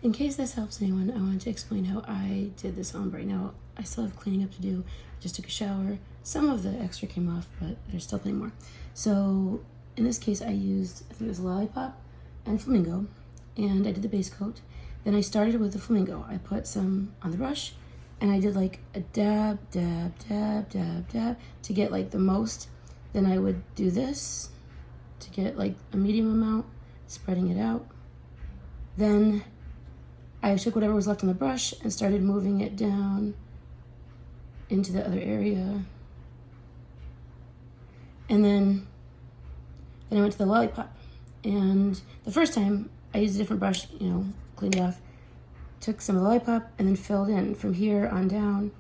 in case this helps anyone, I wanted to explain how I did this ombre. Now, I still have cleaning up to do. I just took a shower. Some of the extra came off, but there's still plenty more. So in this case, I used, I think it was Lollipop and Flamingo, and I did the base coat. Then I started with the Flamingo. I put some on the brush, and I did like a dab, dab, dab, dab, dab to get like the most. Then I would do this to get like a medium amount, spreading it out. Then I took whatever was left on the brush and started moving it down into the other area. And then I went to the Lollipop. And the first time I used a different brush, you know, cleaned it off, took some of the Lollipop and then filled in from here on down,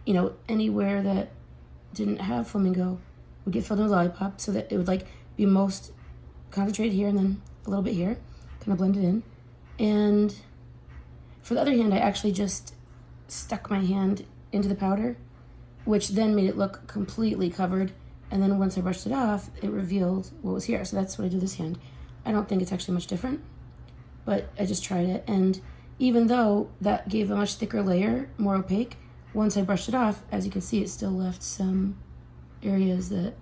you know, anywhere that didn't have Flamingo would get filled in with Lollipop so that it would like be most concentrated here and then a little bit here, kind of blend it in. And for the other hand, I actually just stuck my hand into the powder, which then made it look completely covered. And then once I brushed it off, it revealed what was here. So that's what I do this hand. I don't think it's actually much different, but I just tried it. And even though that gave a much thicker layer, more opaque, once I brushed it off, as you can see, it still left some areas that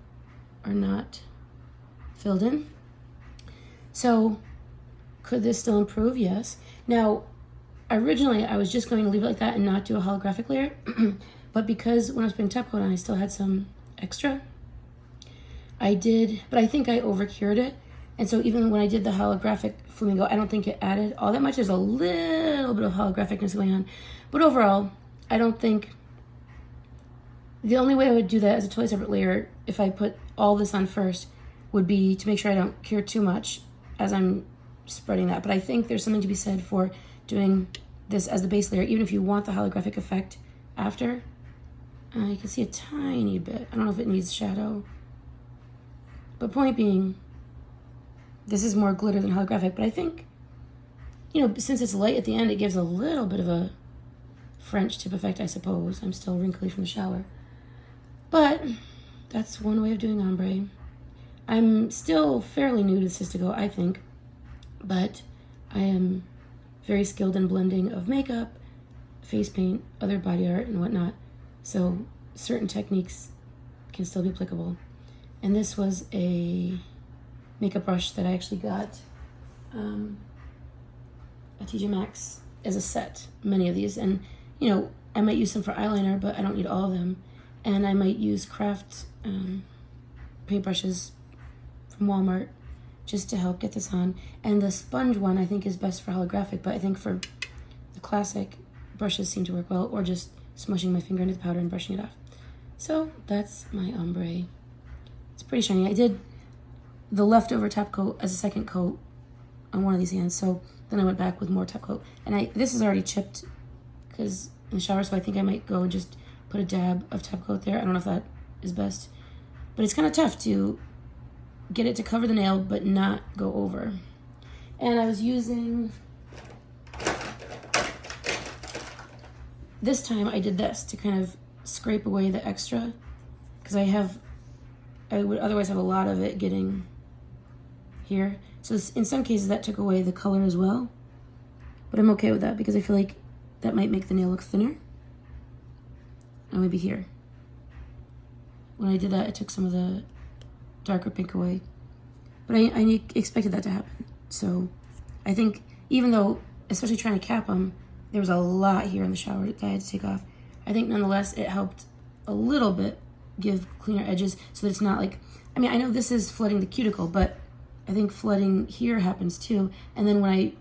are not filled in. So could this still improve? Yes. Now, originally I was just going to leave it like that and not do a holographic layer, but because when I was putting top coat on, I still had some extra. I did, but I think I over-cured it. And so even when I did the holographic Flamingo, I don't think it added all that much. There's a little bit of holographicness going on. But overall, I don't think, the only way I would do that as a totally separate layer, if I put all this on first, would be to make sure I don't cure too much as I'm spreading that. But I think there's something to be said for doing this as the base layer, even if you want the holographic effect after. You can see a tiny bit. I don't know if it needs shadow. But point being, this is more glitter than holographic, but I think, you know, since it's light at the end, it gives a little bit of a French tip effect, I suppose. I'm still wrinkly from the shower. But that's one way of doing ombre. I'm still fairly new to Sistaco, I think, but I am very skilled in blending of makeup, face paint, other body art, and whatnot. So certain techniques can still be applicable. And this was a makeup brush that I actually got at TJ Maxx as a set, many of these. And, you know, I might use some for eyeliner, but I don't need all of them. And I might use craft paintbrushes from Walmart just to help get this on. And the sponge one I think is best for holographic, but I think for the classic, brushes seem to work well, or just smushing my finger into the powder and brushing it off. So that's my ombre. It's pretty shiny. I did the leftover top coat as a second coat on one of these hands, so then I went back with more top coat. And this is already chipped because in the shower, so I think I might go and just put a dab of top coat there. I don't know if that is best, but it's kind of tough to get it to cover the nail but not go over. And I was using, this time I did this to kind of scrape away the extra, because I would otherwise have a lot of it getting here. So in some cases that took away the color as well, but I'm okay with that because I feel like that might make the nail look thinner. And maybe here. When I did that, it took some of the darker pink away, but I expected that to happen. So I think even though, especially trying to cap them, there was a lot here in the shower that I had to take off, I think nonetheless it helped a little bit give cleaner edges so that it's not like, I mean, I know this is flooding the cuticle, but I think flooding here happens too. And then when I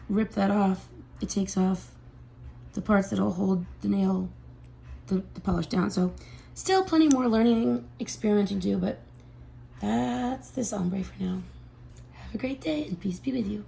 rip that off, it takes off the parts that'll hold the nail, the polish down. So still plenty more learning, experimenting to do, but that's this ombre for now. Have a great day and peace be with you.